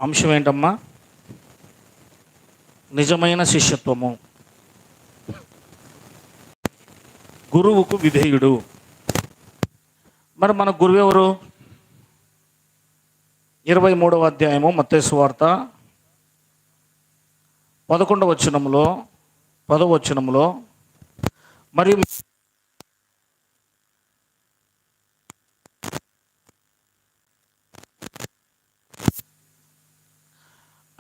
అంశం ఏంటమ్మా? నిజమైన శిష్యత్వము, గురువుకు విధేయుడు. మరి మన గురువు ఎవరు? 23వ అధ్యాయము మత్తయి సువార్త 11వ వచనంలో 10వ వచనంలో మరియు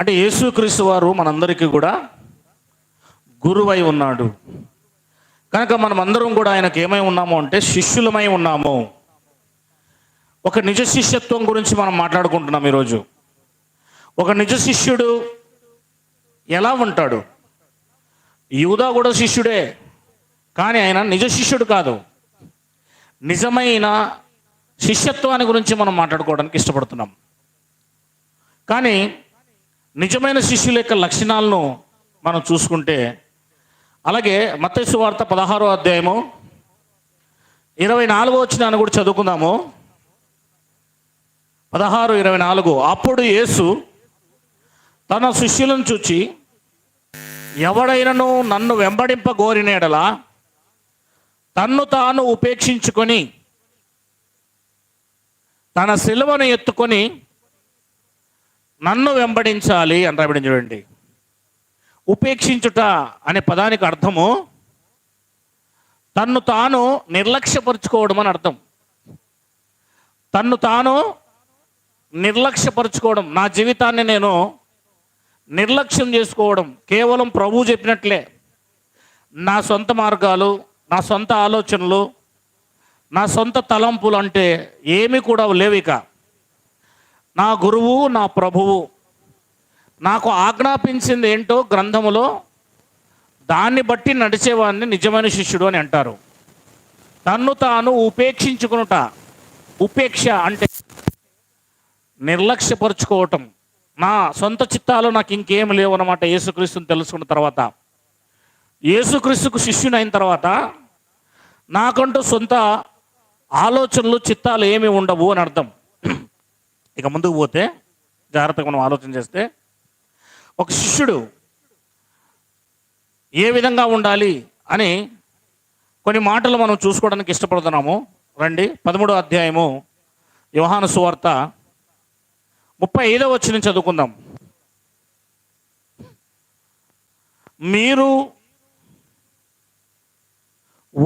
అంటే యేసుక్రీస్తు వారు మనందరికీ కూడా గురువై ఉన్నాడు కనుక మనం అందరం కూడా ఆయనకు ఏమై ఉన్నాము అంటే శిష్యులమై ఉన్నాము. ఒక నిజ శిష్యత్వం గురించి మనం మాట్లాడుకుంటున్నాం ఈరోజు. ఒక నిజ శిష్యుడు ఎలా ఉంటాడు? యూదా కూడా శిష్యుడే, కానీ ఆయన నిజ శిష్యుడు కాదు. నిజమైన శిష్యత్వాన్ని గురించి మనం మాట్లాడుకోవడానికి ఇష్టపడుతున్నాం. కానీ నిజమైన శిష్యుల యొక్క లక్షణాలను మనం చూసుకుంటే, అలాగే మత్తయి సువార్త 16వ అధ్యాయము 24వ వచనాన్ని కూడా చదువుకుందాము. 16:24. అప్పుడు యేసు తన శిష్యులను చూచి, ఎవడైనను నన్ను వెంబడింపగోరిన యెడల తన్ను తాను ఉపేక్షించుకొని తన సిలువను ఎత్తుకొని నన్ను వెంబడించాలి అని రాబడి. చూడండి, ఉపేక్షించుట అనే పదానికి అర్థము తన్ను తాను నిర్లక్ష్యపరుచుకోవడం అని అర్థం. తన్ను తాను నిర్లక్ష్యపరుచుకోవడం, నా జీవితాన్ని నేను నిర్లక్ష్యం చేసుకోవడం, కేవలం ప్రభువు చెప్పినట్లే నా సొంత మార్గాలు, నా సొంత ఆలోచనలు, నా సొంత తలంపులు అంటే ఏమీ కూడా లేవు. ఇక నా గురువు, నా ప్రభువు నాకు ఆజ్ఞాపించింది ఏంటో గ్రంథములో దాన్ని బట్టి నడిచేవాడిని నిజమైన శిష్యుడు అని అంటారు. తన్ను తాను ఉపేక్షించుకునుట, ఉపేక్ష అంటే నిర్లక్ష్యపరుచుకోవటం. నా సొంత చిత్తాలు నాకు ఇంకేం లేవు అన్నమాట. యేసుక్రీస్తుని తెలుసుకున్న తర్వాత, యేసుక్రీస్తుకు శిష్యుని అయిన తర్వాత నాకంటూ సొంత ఆలోచనలు, చిత్తాలు ఏమి ఉండవు అని అర్థం. ఇక ముందుకు పోతే జాగ్రత్తగా మనం ఆలోచన చేస్తే, ఒక శిష్యుడు ఏ విధంగా ఉండాలి అని కొన్ని మాటలు మనం చూసుకోవడానికి ఇష్టపడుతున్నాము. రండి, 13వ అధ్యాయము యోహాను సువార్త 35వ వచనం చదువుకుందాం. మీరు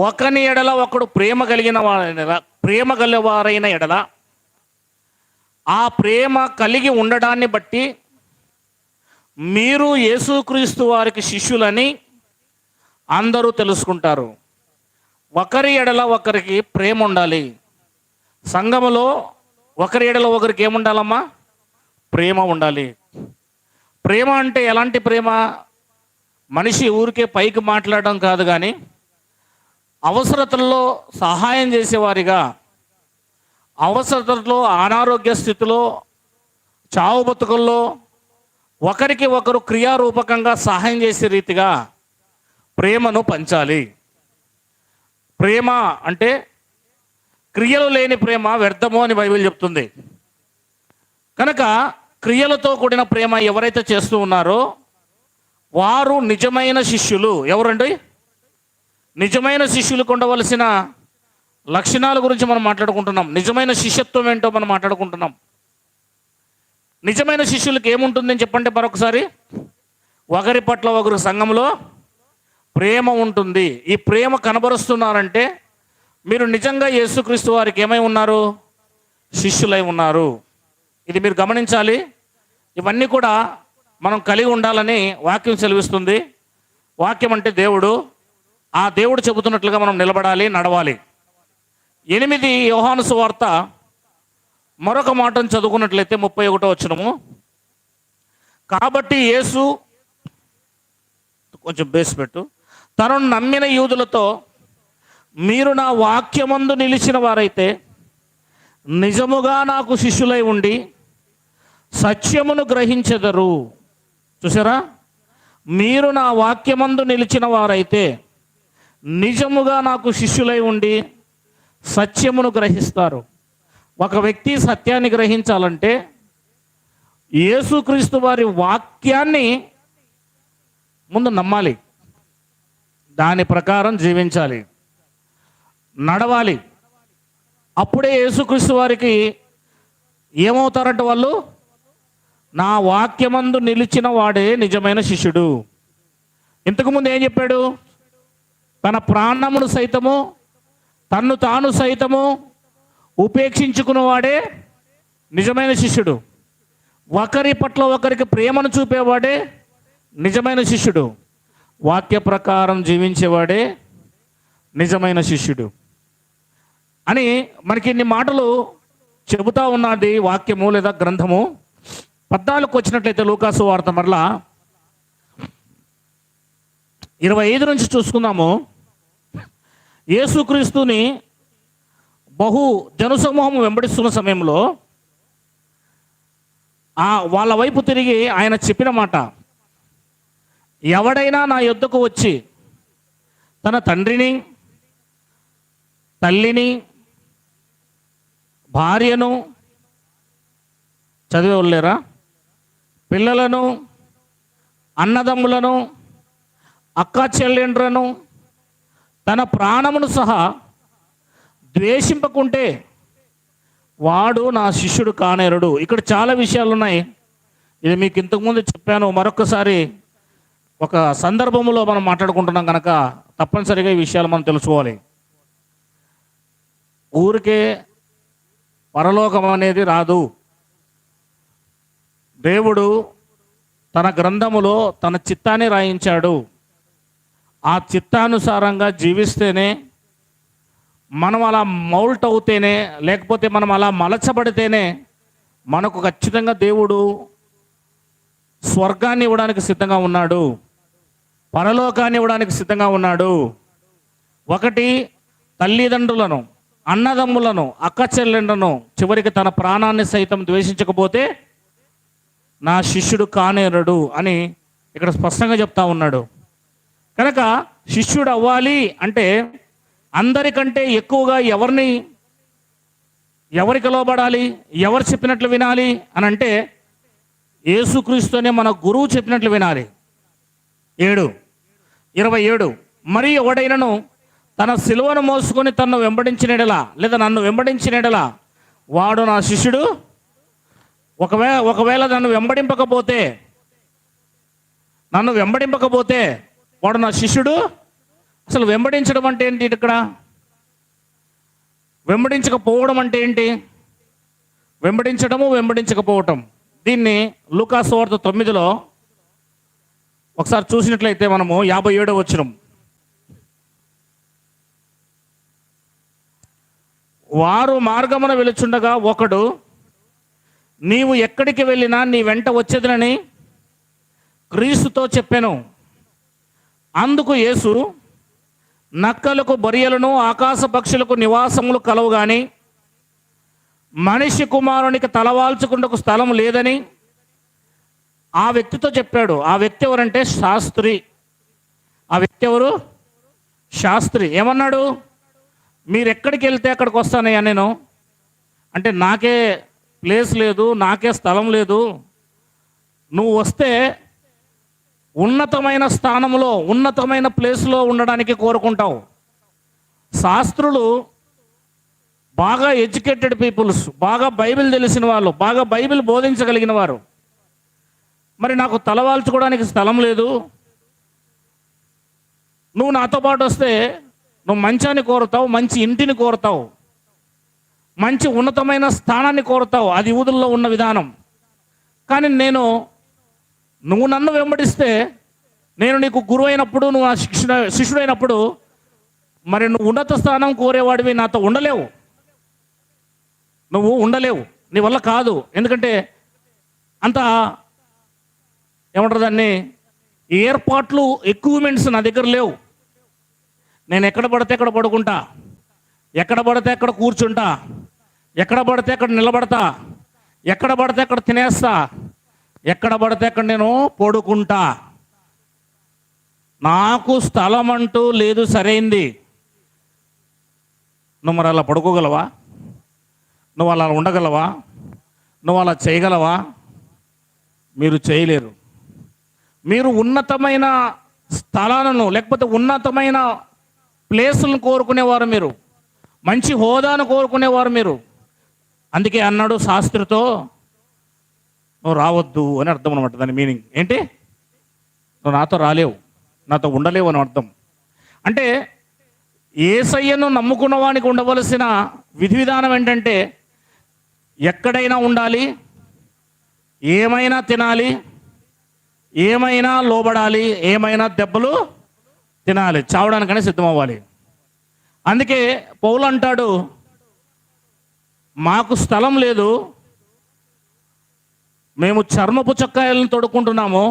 ఒకని ఎడల ఒకడు ప్రేమ గలవారైన ఎడల ఆ ప్రేమ కలిగి ఉండడాన్ని బట్టి మీరు యేసుక్రీస్తు వారికి శిష్యులని అందరూ తెలుసుకుంటారు. ఒకరి ఎడల ఒకరికి ప్రేమ ఉండాలి. సంఘములో ఒకరి ఎడల ఒకరికి ఏముండాలమ్మా? ప్రేమ ఉండాలి. ప్రేమ అంటే ఎలాంటి ప్రేమ? మనిషి ఊరికే పైకి మాట్లాడడం కాదు, కానీ అవసరతల్లో సహాయం చేసేవారిగా, అవసరతలో, అనారోగ్య స్థితిలో, చావు బతుకుల్లో ఒకరికి ఒకరు క్రియారూపకంగా సహాయం చేసే రీతిగా ప్రేమను పంచాలి. ప్రేమ అంటే క్రియలు లేని ప్రేమ వ్యర్థము అని బైబిల్ చెప్తుంది. కనుక క్రియలతో కూడిన ప్రేమ ఎవరైతే చేస్తూ ఉన్నారో వారు నిజమైన శిష్యులు. ఎవరండి? నిజమైన శిష్యులకు ఉండవలసిన లక్షణాల గురించి మనం మాట్లాడుకుంటున్నాం. నిజమైన శిష్యత్వం ఏంటో మనం మాట్లాడుకుంటున్నాం. నిజమైన శిష్యులకు ఏముంటుందని చెప్పండి మరొకసారి. ఒకరి పట్ల ఒకరు సంఘంలో ప్రేమ ఉంటుంది. ఈ ప్రేమ కనబరుస్తున్నారంటే మీరు నిజంగా యేసుక్రీస్తు వారికి ఏమై ఉన్నారు? శిష్యులై ఉన్నారు. ఇది మీరు గమనించాలి. ఇవన్నీ కూడా మనం కలిగి ఉండాలని వాక్యం సెలవిస్తుంది. వాక్యం అంటే దేవుడు. ఆ దేవుడు చెబుతున్నట్లుగా మనం నిలబడాలి, నడవాలి. 8 యోహాను సువార్త మరొక మాటను చదువుకున్నట్లయితే 31వ వచనము. కాబట్టి యేసు, కొంచెం బేస్ పెట్టు, తనను నమ్మిన యూదులతో, మీరు నా వాక్యమందు నిలిచిన వారైతే నిజముగా నాకు శిష్యులై ఉండి సత్యమును గ్రహించెదరు. చూసారా? మీరు నా వాక్యమందు నిలిచిన వారైతే నిజముగా నాకు శిష్యులై ఉండి సత్యమును గ్రహిస్తారు. ఒక వ్యక్తి సత్యాన్ని గ్రహించాలంటే యేసుక్రీస్తు వారి వాక్యాన్ని ముందు నమ్మాలి, దాని ప్రకారం జీవించాలి, నడవాలి. అప్పుడే యేసుక్రీస్తు వారికి ఏమవుతారంటే వాళ్ళు, నా వాక్యమందు నిలిచిన వాడే నిజమైన శిష్యుడు. ఇంతకుముందు ఏం చెప్పాడు? తన ప్రాణమును సైతము తన్ను తాను సైతము ఉపేక్షించుకున్నవాడే నిజమైన శిష్యుడు. ఒకరి పట్ల ఒకరికి ప్రేమను చూపేవాడే నిజమైన శిష్యుడు. వాక్య ప్రకారం జీవించేవాడే నిజమైన శిష్యుడు అని మనకి ఇన్ని మాటలు చెబుతా ఉన్నది వాక్యము లేదా గ్రంథము. 14కు వచ్చినట్లయితే లూకాసు వార్త మరలా 25 నుంచి చూసుకుందాము. యేసుక్రీస్తుని బహు జనసమూహం వెంబడిస్తున్న సమయంలో వాళ్ళ వైపు తిరిగి ఆయన చెప్పిన మాట, ఎవడైనా నా యొద్దకు వచ్చి తన తండ్రిని, తల్లిని, భార్యను, చదివేవాళ్ళేరా, పిల్లలను, అన్నదమ్ములను, అక్క చెల్లెండ్రను, తన ప్రాణమును సహా ద్వేషింపకుంటే వాడు నా శిష్యుడు కానేరుడు. ఇక్కడ చాలా విషయాలు ఉన్నాయి. ఇది మీకు ఇంతకుముందు చెప్పాను. మరొకసారి ఒక సందర్భంలో మనం మాట్లాడుకుంటున్నాం కనుక తప్పనిసరిగా ఈ విషయాలు మనం తెలుసుకోవాలి. ఊరికే పరలోకం అనేది రాదు. దేవుడు తన గ్రంథములో తన చిత్తాన్ని రాయించాడు. ఆ చిత్తానుసారంగా జీవిస్తేనే, మనం అలా మౌల్ట్ అవుతేనే, లేకపోతే మనం అలా మలచబడితేనే మనకు ఖచ్చితంగా దేవుడు స్వర్గాన్ని ఇవ్వడానికి సిద్ధంగా ఉన్నాడు, పరలోకాన్ని ఇవ్వడానికి సిద్ధంగా ఉన్నాడు. ఒకటి, తల్లిదండ్రులను, అన్నదమ్ములను, అక్క చెల్లెండ్లను, చివరికి తన ప్రాణాన్ని సైతం ద్వేషించకపోతే నా శిష్యుడు కానేరడు అని ఇక్కడ స్పష్టంగా చెప్తా ఉన్నాడు. కనుక శిష్యుడు అవ్వాలి అంటే అందరికంటే ఎక్కువగా ఎవరికి లోబడాలి, ఎవరు చెప్పినట్లు వినాలి అని అంటే యేసుక్రీస్తునే మన గురువు చెప్పినట్లు వినాలి. 7:27 మరి ఎవడైనను తన సిలువను మోసుకొని తన్ను వెంబడించినడలా లేదా నన్ను వెంబడించినడలా వాడు నా శిష్యుడు. ఒకవేళ నన్ను వెంబడింపకపోతే వాడు నా శిష్యుడు. అసలు వెంబడించడం అంటే ఏంటి? ఇక్కడ వెంబడించకపోవడం అంటే ఏంటి? వెంబడించడము, వెంబడించకపోవటం. దీన్ని లూకాసు వార్త 9లో ఒకసారి చూసినట్లయితే మనము 57వ వచనం, వారు మార్గమున వెలుచుండగా ఒకడు, నీవు ఎక్కడికి వెళ్ళినా నీ వెంట వచ్చేదనని క్రీస్తుతో చెప్పాను. అందుకు యేసు, నక్కలకు, బొరియలను, ఆకాశ పక్షులకు నివాసములు కలవు గాని మనిషి కుమారునికి తలవాల్చుకుంటకు స్థలం లేదని ఆ వ్యక్తితో చెప్పాడు. ఆ వ్యక్తి ఎవరంటే శాస్త్రి. ఆ వ్యక్తి ఎవరు? శాస్త్రి. ఏమన్నాడు? మీరు ఎక్కడికి వెళ్తే అక్కడికి వస్తానయ్యా నేను, అంటే నాకే ప్లేస్ లేదు, నాకే స్థలం లేదు, నువ్వు వస్తే ఉన్నతమైన స్థానంలో, ఉన్నతమైన ప్లేస్లో ఉండడానికి కోరుకుంటావు. శాస్త్రులు బాగా ఎడ్యుకేటెడ్ పీపుల్స్, బాగా బైబిల్ తెలిసిన వాళ్ళు, బాగా బైబిల్ బోధించగలిగిన వారు. మరి నాకు తలవాల్చుకోవడానికి స్థలం లేదు, నువ్వు నాతో పాటు వస్తే నువ్వు మంచాన్ని కోరుతావు, మంచి ఇంటిని కోరుతావు, మంచి ఉన్నతమైన స్థానాన్ని కోరుతావు. అది యూదుల్లో ఉన్న విధానం. కానీ నువ్వు నన్ను వెంబడిస్తే, నేను నీకు గురువు అయినప్పుడు, నువ్వు నా శిష్యుడైనప్పుడు, మరి నువ్వు ఉన్నత స్థానం కోరేవాడివి నాతో ఉండలేవు. నువ్వు ఉండలేవు, నీ వల్ల కాదు. ఎందుకంటే అంత ఏమంటారు దాన్ని, ఏర్పాట్లు, ఎక్విప్మెంట్స్ నా దగ్గర లేవు. నేను ఎక్కడ పడితే అక్కడ పడుకుంటా, ఎక్కడ పడితే అక్కడ కూర్చుంటా, ఎక్కడ పడితే అక్కడ నిలబడతా, ఎక్కడ పడితే అక్కడ తినేస్తా, ఎక్కడ పడితే అక్కడ నేను పడుకుంటా. నాకు స్థలం అంటూ లేదు సరైంది. నువ్వు మరి అలా పడుకోగలవా? నువ్వు అలా ఉండగలవా? నువ్వు అలా చేయగలవా? మీరు చేయలేరు. మీరు ఉన్నతమైన స్థలాలను లేకపోతే ఉన్నతమైన ప్లేసులను కోరుకునేవారు, మీరు మంచి హోదాను కోరుకునేవారు మీరు. అందుకే అన్నాడు శాస్త్రితో, నువ్వు రావద్దు అని అర్థం అనమాట. దాని మీనింగ్ ఏంటి? నువ్వు నాతో రాలేవు, నాతో ఉండలేవు అని అర్థం. అంటే యేసయ్యను నమ్ముకున్న వానికి ఉండవలసిన విధి విధానం ఏంటంటే, ఎక్కడైనా ఉండాలి, ఏమైనా తినాలి, ఏమైనా లోబడాలి, ఏమైనా దెబ్బలు తినాలి, చావడానికనే సిద్ధం అవ్వాలి. అందుకే పౌలు అంటాడు, మాకు స్థలం లేదు, మేము చర్మపు చొక్కాయలను తొడుక్కుంటున్నాము,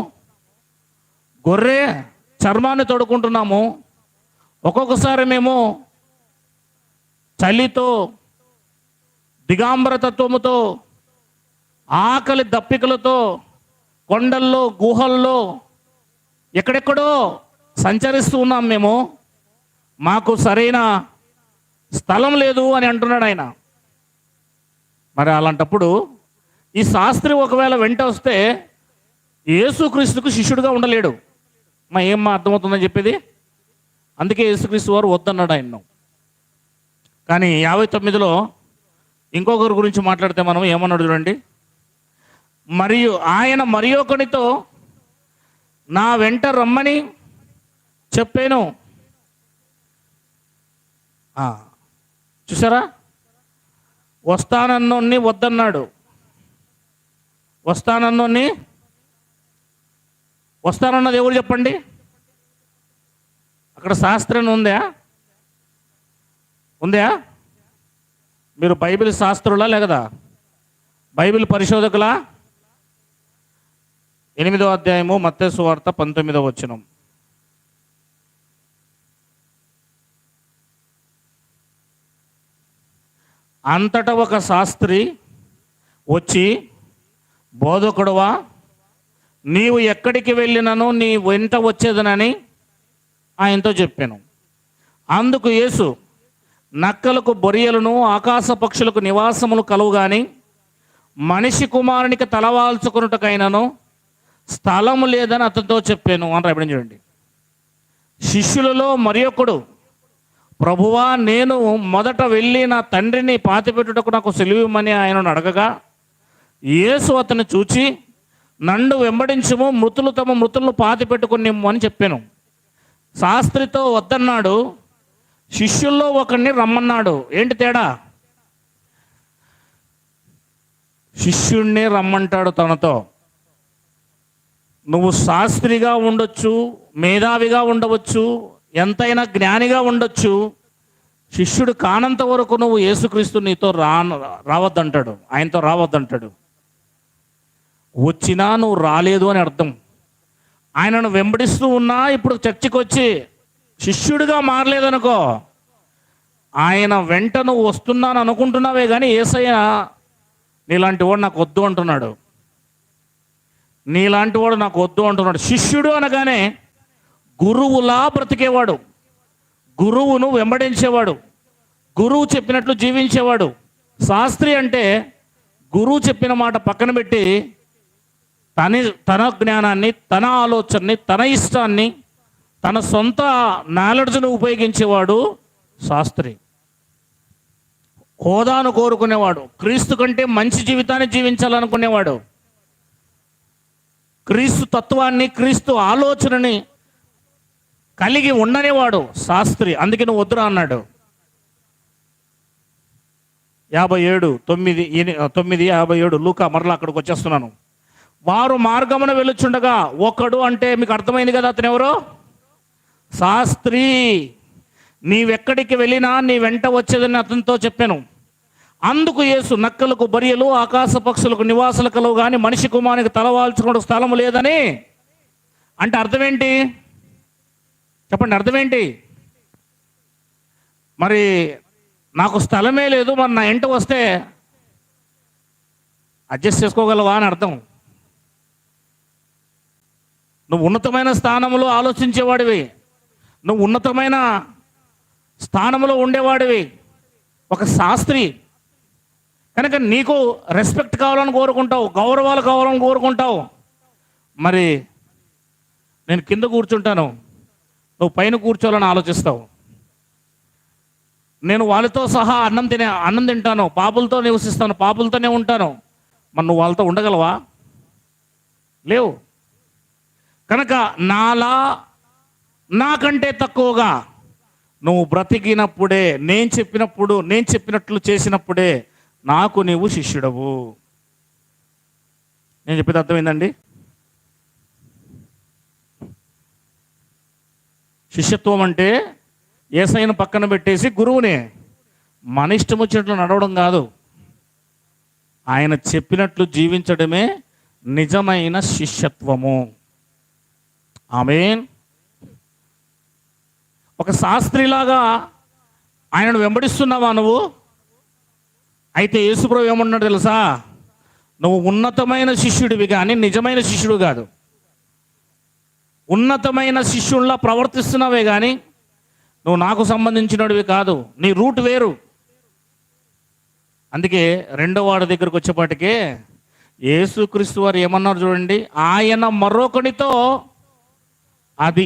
గొర్రె చర్మాన్ని తొడుక్కుంటున్నాము, ఒక్కొక్కసారి మేము చలితో దిగాంబర తత్వముతో ఆకలి దప్పికలతో కొండల్లో గుహల్లో ఎక్కడెక్కడో సంచరిస్తూ ఉన్నాం మేము, మాకు సరైన స్థలం లేదు అని అంటున్నాడు ఆయన. మరి అలాంటప్పుడు ఈ శాస్త్రి ఒకవేళ వెంట వస్తే యేసుక్రీస్తుకు శిష్యుడిగా ఉండలేడు. ఏం అర్థమవుతుందని చెప్పేది? అందుకే యేసుక్రీస్తు వారు వద్దన్నాడు ఆయన్ను. కానీ 59లో ఇంకొకరి గురించి మాట్లాడితే మనం ఏమన్నాడు చూడండి. మరియు ఆయన మరి ఒకనితో నా వెంట రమ్మని చెప్పాను. చూసారా, వస్తానన్నోన్ని వద్దన్నాడు. వస్తానన్నది ఎవరు చెప్పండి? అక్కడ శాస్త్రం ఉందా? మీరు బైబిల్ శాస్త్రులా లేకదా? బైబిల్ పరిశోధకులా? 8వ అధ్యాయము మత్తయి సువార్త 19వ వచనం. అంతటా ఒక శాస్త్రి వచ్చి, బోధకుడువా, నీవు ఎక్కడికి వెళ్ళినను నీ వెంట వచ్చేదనని ఆయనతో చెప్పాను. అందుకు యేసు, నక్కలకు బొరియలను ఆకాశ పక్షులకు నివాసములు కలువు గాని మనిషి కుమారునికి తలవాల్చుకున్నటకైనను స్థలము లేదని అతనితో చెప్పాను అని రాయబడి చూడండి. శిష్యులలో మరి ఒకడు, ప్రభువా, నేను మొదట వెళ్ళి నా తండ్రిని పాతిపెట్టుటకు నాకు సెలవిమ్మని ఆయనను అడగగా, యేసు అతన్ని చూచి, నన్ను వెంబడించుము, మృతులు తమ మృతులను పాతిపెట్టుకునిమ్ము అని చెప్పాను. శాస్త్రితో వద్దన్నాడు, శిష్యుల్లో ఒకరిని రమ్మన్నాడు. ఏంటి తేడా? శిష్యుణ్ణి రమ్మంటాడు తనతో. నువ్వు శాస్త్రిగా ఉండొచ్చు, మేధావిగా ఉండవచ్చు, ఎంతైనా జ్ఞానిగా ఉండొచ్చు, శిష్యుడు కానంత వరకు నువ్వు యేసుక్రీస్తు నీతో రావద్దంటాడు, ఆయనతో రావద్దంటాడు. వచ్చినా నువ్వు రాలేదు అని అర్థం. ఆయనను వెంబడిస్తూ ఉన్నా ఇప్పుడు చర్చికి వచ్చి శిష్యుడిగా మారలేదనుకో, ఆయన వెంట నువ్వు వస్తున్నాను అనుకుంటున్నావే కానీ యేసయ్య నీలాంటి వాడు నాకు వద్దు అంటున్నాడు. శిష్యుడు అనగానే గురువులా బ్రతికేవాడు, గురువును వెంబడించేవాడు, గురువు చెప్పినట్లు జీవించేవాడు. శాస్త్రి అంటే గురువు చెప్పిన మాట పక్కన పెట్టి తన జ్ఞానాన్ని, తన ఆలోచనని, తన ఇష్టాన్ని, తన సొంత నాలెడ్జ్ను ఉపయోగించేవాడు శాస్త్రి. హోదాను కోరుకునేవాడు, క్రీస్తు కంటే మంచి జీవితాన్ని జీవించాలనుకునేవాడు, క్రీస్తు తత్వాన్ని, క్రీస్తు ఆలోచనని కలిగి ఉండనేవాడు శాస్త్రి. అందుకే నువ్వు వద్దురా అన్నాడు. 57:9-57 లూకా, మరలా అక్కడికి వచ్చేస్తున్నాను. వారు మార్గమున వెళ్ళుచుండగా ఒకడు, అంటే మీకు అర్థమైంది కదా అతను ఎవరో? శాస్త్రి. నీవెక్కడికి వెళ్ళినా నీ వెంట వచ్చేదని అతనితో చెప్పాను. అందుకు యేసు, నక్కలకు బరియలు ఆకాశ పక్షులకు నివాసాలు కలవు కానీ మనిషి కుమారునికి తలవాల్చుకునే స్థలం లేదని అంటే అర్థం ఏంటి చెప్పండి? అర్థం ఏంటి? మరి నాకు స్థలమే లేదు, మరి నా ఇంట వస్తే అడ్జస్ట్ చేసుకోగలవా అని అర్థం. నువ్వు ఉన్నతమైన స్థానంలో ఆలోచించేవాడివి, నువ్వు ఉన్నతమైన స్థానంలో ఉండేవాడివి, ఒక శాస్త్రి కనుక నీకు రెస్పెక్ట్ కావాలని కోరుకుంటావు, గౌరవాలు కావాలని కోరుకుంటావు. మరి నేను కింద కూర్చుంటాను, నువ్వు పైన కూర్చోవాలని ఆలోచిస్తావు. నేను వాళ్ళతో సహా అన్నం తింటాను, పాపులతో నివసిస్తాను, పాపులతోనే ఉంటాను. మరి నువ్వు వాళ్ళతో ఉండగలవా? లేవు. కనుక నాకంటే తక్కువగా నువ్వు బ్రతికినప్పుడే, నేను చెప్పినట్లు చేసినప్పుడే నాకు నీవు శిష్యుడవు. నేను చెప్పేది అర్థమైందండి? శిష్యత్వం అంటే యేసయ్యను పక్కన పెట్టేసి గురువుని మన ఇష్టం వచ్చినట్లు నడవడం కాదు. ఆయన చెప్పినట్లు జీవించడమే నిజమైన శిష్యత్వము. ఆమేన్. ఒక శాస్త్రిలాగా ఆయనను వెంబడిస్తున్నావా నువ్వు? అయితే యేసుప్రభు ఏమన్నాడు తెలుసా? నువ్వు ఉన్నతమైన శిష్యుడివి కానీ నిజమైన శిష్యుడు కాదు. ఉన్నతమైన శిష్యుల్లా ప్రవర్తిస్తున్నావే కానీ నువ్వు నాకు సంబంధించినవి కాదు. నీ రూట్ వేరు. అందుకే రెండో వాడి దగ్గరకు వచ్చేపాటికే యేసుక్రీస్తు వారు ఏమన్నారు చూడండి, ఆయన మరొకనితో అది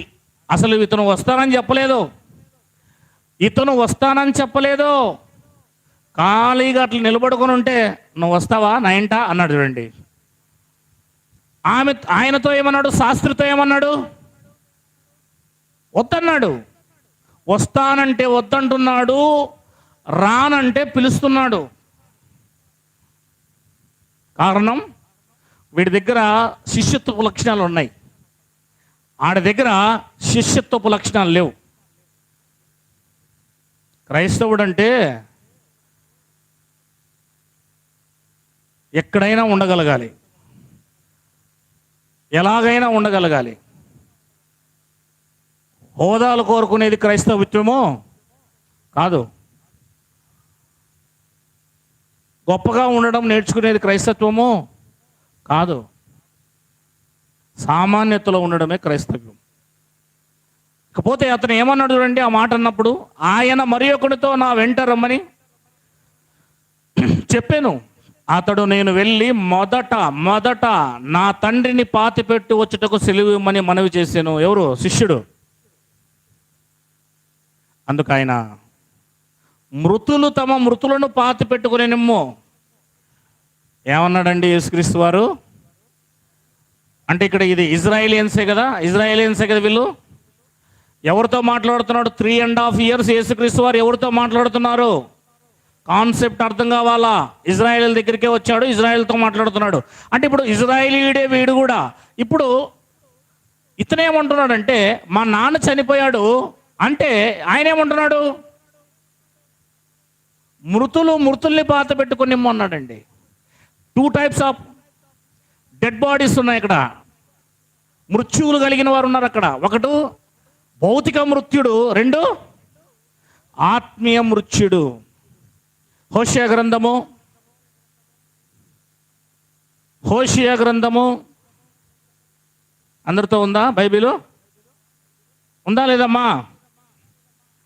అసలు ఇతను వస్తానని చెప్పలేదు. ఖాళీగా అట్లా నిలబడుకొని ఉంటే నువ్వు వస్తావా నైంట అన్నాడు చూడండి. ఆయనతో ఏమన్నాడు? శాస్త్రితో ఏమన్నాడు? వద్దన్నాడు. వస్తానంటే వద్దంటున్నాడు, రానంటే పిలుస్తున్నాడు. కారణం, వీడి దగ్గర శిష్యత్వపు లక్షణాలు ఉన్నాయి, ఆడి దగ్గర శిష్యత్వపు లక్షణాలు లేవు. క్రైస్తవుడు అంటే ఎక్కడైనా ఉండగలగాలి, ఎలాగైనా ఉండగలగాలి. హోదాలు కోరుకునేది క్రైస్తవిత్వమో కాదు. గొప్పగా ఉండడం నేర్చుకునేది క్రైస్తత్వమో కాదు. సామాన్యతలో ఉండడమే క్రైస్తవ్యం. ఇకపోతే అతను ఏమన్నాడు చూడండి ఆ మాట అన్నప్పుడు, ఆయన మరి ఒకడితో నా వెంట రమ్మని చెప్పాను. అతడు నేను వెళ్ళి మొదట నా తండ్రిని పాతిపెట్టి వచ్చుటకు సెలవు ఇమ్మని మనవి చేశాను. ఎవరు? శిష్యుడు. అందుకు ఆయన మృతులు తమ మృతులను పాతి పెట్టుకునేనేమో ఏమన్నాడండి యేసుక్రీస్తు వారు? అంటే ఇక్కడ ఇది ఇజ్రాయేలియన్సే కదా వీళ్ళు. ఎవరితో మాట్లాడుతున్నాడు? 3.5 years యేసుక్రీస్తు వారు ఎవరితో మాట్లాడుతున్నారు? కాన్సెప్ట్ అర్థం కావాలా? ఇజ్రాయేల్ దగ్గరికే వచ్చాడు, ఇజ్రాయేల్తో మాట్లాడుతున్నాడు. అంటే ఇప్పుడు ఇజ్రాయేలీయుడే వీడు కూడా. ఇప్పుడు ఇతనేమంటున్నాడంటే మా నాన్న చనిపోయాడు అంటే ఆయన ఏమంటున్నాడు? మృతుల్ని పాత పెట్టుకుని అన్నాడండి. 2 types ఆఫ్ డెడ్ బాడీస్ ఉన్నాయి ఇక్కడ. మృత్యువులు కలిగిన వారు ఉన్నారు అక్కడ. ఒకటి భౌతిక మృత్యుడు, 2 ఆత్మీయ మృత్యుడు. హోషేయ గ్రంథము అందరితో ఉందా? బైబిలు ఉందా లేదమ్మా?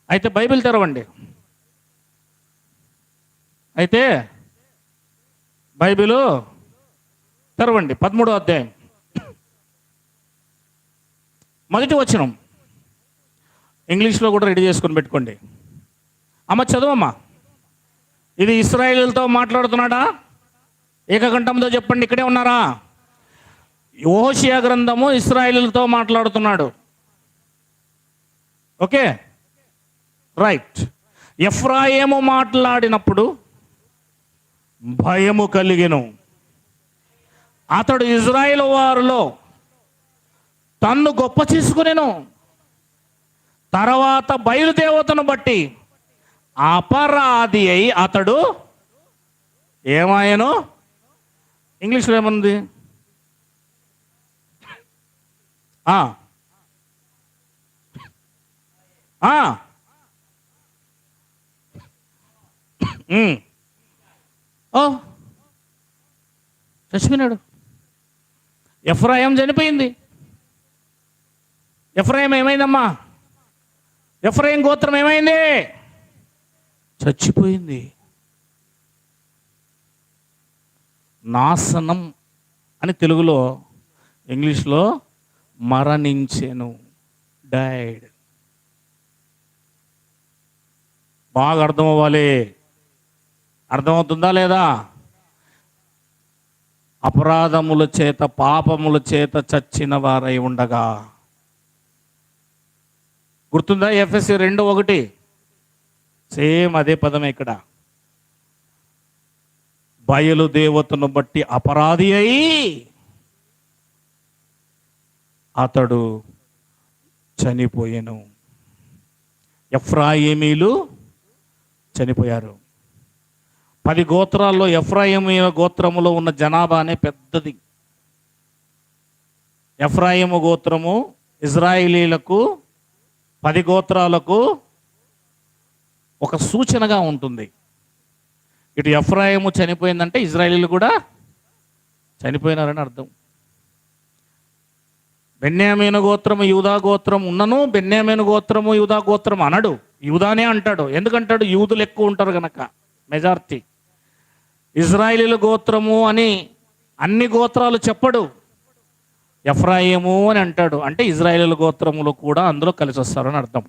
అయితే బైబిల్ తెరవండి. అయితే బైబిలు తెరవండి. 13వ అధ్యాయం మొదటి వచనం. ఇంగ్లీష్లో కూడా రెడీ చేసుకొని పెట్టుకోండి. అమ్మ చదువమ్మా. ఇది ఇశ్రాయేలుతో మాట్లాడుతున్నాడా? ఏకకంఠంతో చెప్పండి. ఇక్కడే ఉన్నారా? హోషేయ గ్రంథము ఇశ్రాయేలుతో మాట్లాడుతున్నాడు. Okay, right. ఎఫ్రాయిము మాట్లాడినప్పుడు భయము కలిగెను. అతడు ఇజ్రాయేలు వారిలో తన్ను గొప్ప చేసుకునేను. తర్వాత బయలుదేవతను బట్టి అపరాధి అయి అతడు ఏమాయను? ఇంగ్లీష్లో ఏముంది? చచ్చిపోయినాడు. ఎఫ్రాయిం చనిపోయింది. ఎఫ్రాయిం ఏమైందమ్మా? ఎఫ్రాయిం గోత్రం ఏమైంది? చచ్చిపోయింది. నాశనం అని తెలుగులో ఇంగ్లీష్లో మరణించెను, డైడ్. బాగా అర్థం అవ్వాలి. అర్థమవుతుందా లేదా? అపరాధముల చేత పాపముల చేత చచ్చిన వారై ఉండగా. గుర్తుందా? ఎఫెసీ 2:1 సేమ్ అదే పదమే ఇక్కడ. బయలుదేవతను బట్టి అపరాధి అయి అతడు చనిపోయెను. ఎఫ్రాయిమీలు చనిపోయారు. 10 గోత్రాల్లో ఎఫ్రాయిమీల గోత్రములో ఉన్న జనాభానే పెద్దది. ఎఫ్రాయిము గోత్రము ఇజ్రాయేలీలకు 10 గోత్రాలకు ఒక సూచనగా ఉంటుంది. ఇటు ఎఫ్రాయిము చనిపోయిందంటే ఇజ్రాయేలీలు కూడా చనిపోయినారని అర్థం. బెన్యామీను గోత్రము యూదా గోత్రం ఉన్నను బెన్యామీను గోత్రము యూదా గోత్రం అనడు, యూదానే అంటాడు. ఎందుకంటాడు? యూదులు ఎక్కువ ఉంటారు కనుక, మెజార్టీ. ఇజ్రాయేలీల గోత్రము అని అన్ని గోత్రాలు చెప్పడు, ఎఫ్రాయిము అని అంటాడు. అంటే ఇజ్రాయేలీల గోత్రములు కూడా అందులో కలిసి వస్తారని అర్థం,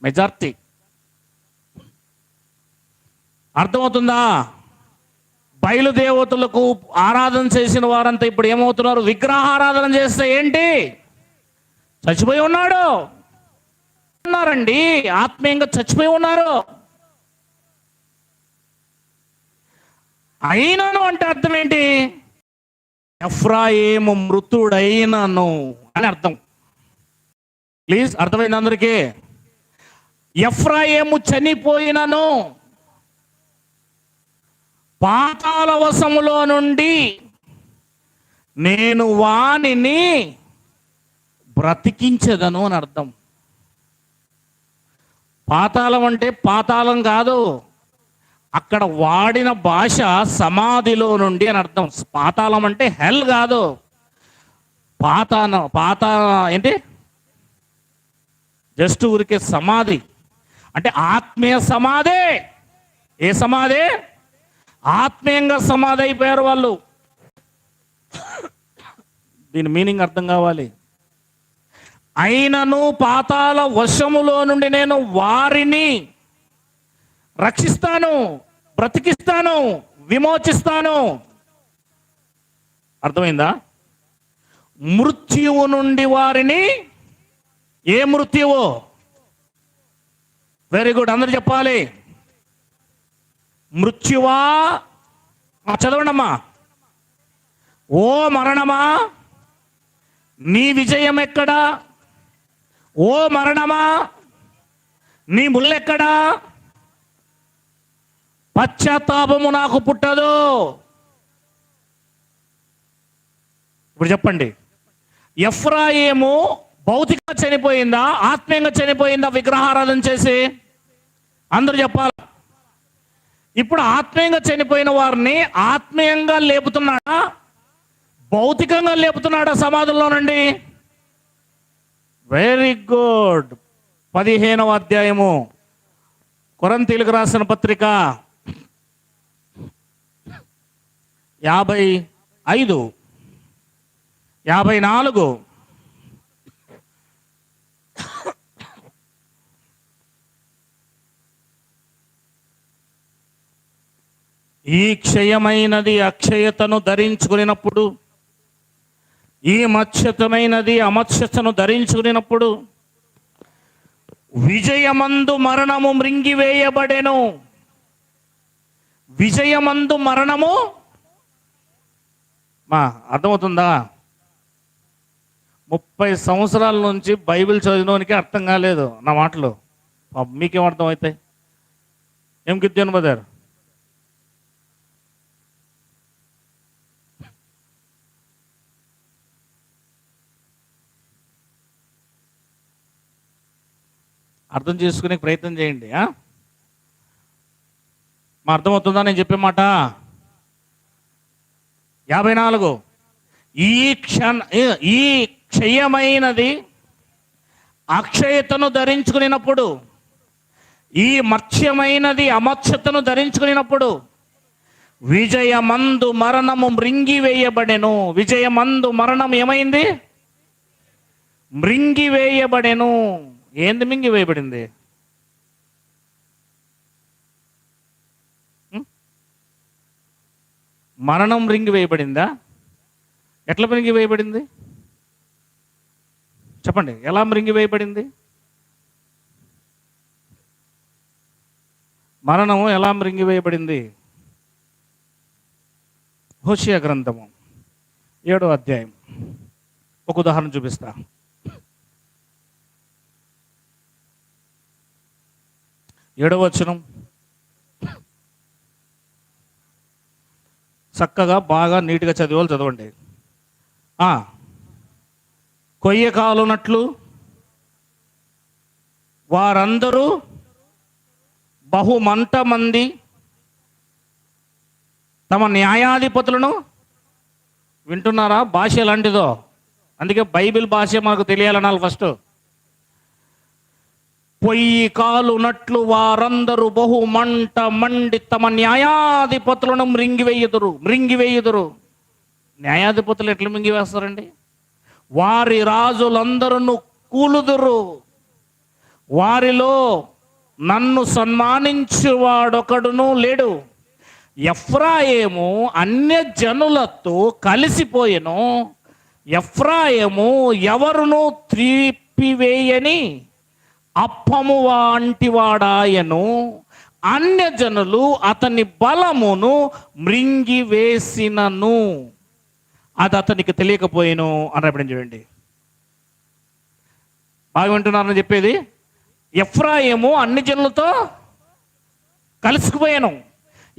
మెజార్టీ. అర్థమవుతుందా? బయలుదేవతలకు ఆరాధన చేసిన వారంతా ఇప్పుడు ఏమవుతున్నారు? విగ్రహారాధన చేస్తే ఏంటి? చచ్చిపోయి ఉన్నాడు ఉన్నారండి, ఆత్మీయంగా చచ్చిపోయి ఉన్నారు. అయినను అంటే అర్థం ఏంటి? ఎఫ్రాయిము మృతుడైనను అని అర్థం. ప్లీజ్, అర్థమైంది అందరికీ? ఎఫ్రాయిము చనిపోయినను, పాతాళ వశములో నుండి నేను వానిని బ్రతికించదను అని అర్థం. పాతాళం అంటే పాతాళం కాదు, అక్కడ వాడిన భాష సమాధిలో నుండి అని అర్థం. పాతాళం అంటే హెల్ కాదు, ఏంటి, జస్ట్ ఊరికే సమాధి. అంటే ఆత్మీయ సమాధి. ఏ సమాధి? ఆత్మీయంగా సమాధి అయిపోయారు వాళ్ళు. దీని మీనింగ్ అర్థం కావాలి. అయినను పాతాళ వశములో నుండి నేను వారిని రక్షిస్తాను, బ్రతికిస్తాను, విమోచిస్తాను. అర్థమైందా? మృత్యువు నుండి వారిని. ఏ మృత్యువు? వెరీ గుడ్, అందరు చెప్పాలి. మృత్యువా, చదవండమ్మా. ఓ మరణమా, నీ విజయం ఎక్కడా? ఓ మరణమా, నీ ముల్లెక్కడా? పశ్చాత్తాపము నాకు పుట్టదు. ఇప్పుడు చెప్పండి, ఎఫ్రాయిము భౌతికంగా చనిపోయిందా, ఆత్మీయంగా చనిపోయిందా విగ్రహారాధన చేసి? అందరూ చెప్పాలి. ఇప్పుడు ఆత్మీయంగా చనిపోయిన వారిని ఆత్మీయంగా లేపుతున్నాడా, భౌతికంగా లేపుతున్నాడా సమాధుల్లో నుండి? Very good. 15వ అధ్యాయము కొరింథీయులకు రాసిన పత్రిక 55, 54. ఈ క్షయమైనది అక్షయతను ధరించుకున్నప్పుడు, ఈ మత్స్యతమైనది అమత్స్యతను ధరించుకున్నప్పుడు విజయమందు మరణము మృంగివేయబడెను. విజయమందు మరణము, అర్థమవుతుందా? 30 సంవత్సరాల నుంచి బైబిల్ చదివినోనికి అర్థం కాలేదు నా మాటలు. మీకేం అర్థం అవుతాయి? ఏం గిద్దాను బదర్? అర్థం చేసుకునే ప్రయత్నం చేయండి. మా అర్థమవుతుందా నేను చెప్పే మాట? 54. ఈ క్షయమైనది అక్షయతను ధరించుకున్నప్పుడు, ఈ మత్స్యమైనది అమత్స్యతను ధరించుకున్నప్పుడు విజయమందు మరణము మృంగివేయబడెను. విజయమందు మరణం ఏమైంది? మృంగివేయబడెను. ఏంది మింగివేయబడింది? మరణం మృంగివేయబడిందా? ఎట్లా మృంగివేయబడింది చెప్పండి? ఎలా మృంగివేయబడింది? మరణము ఎలా మృంగివేయబడింది? హోషేయ గ్రంథము 7వ అధ్యాయం ఒక ఉదాహరణ చూపిస్తా. 7వ వచనం చక్కగా బాగా నీట్గా చదివాలి, చదవండి. కొయ్య కాలునట్లు వారందరూ బహుమంట మంది తమ న్యాయాధిపతులను వింటున్నారా? భాష ఎలాంటిదో, అందుకే బైబిల్ భాష మనకు తెలియాలనాలి. ఫస్ట్ పొయ్యి కాలునట్లు వారందరూ బహుమంట మండి తమ న్యాయాధిపతులను మృంగివేయుదురు. న్యాయాధిపతులు ఎట్లా మింగివేస్తారండి? వారి రాజులందరూ కూలుదురు. వారిలో నన్ను సన్మానించువాడొకడును లేడు. ఎఫ్రాయిము అన్యజనులతో కలిసిపోయెను. ఎఫ్రాయిము ఎవరును త్రిప్పివేయని అప్పము వంటివాడాయను. అన్యజనులు అతని బలమును మృంగివేసినను, అది అతనికి తెలియకపోయేను అన్నప్పుడు చూడండి. బాగా వింటున్నారని చెప్పేది. ఎఫ్రాయిము అన్ని జనులతో కలిసిపోయాను.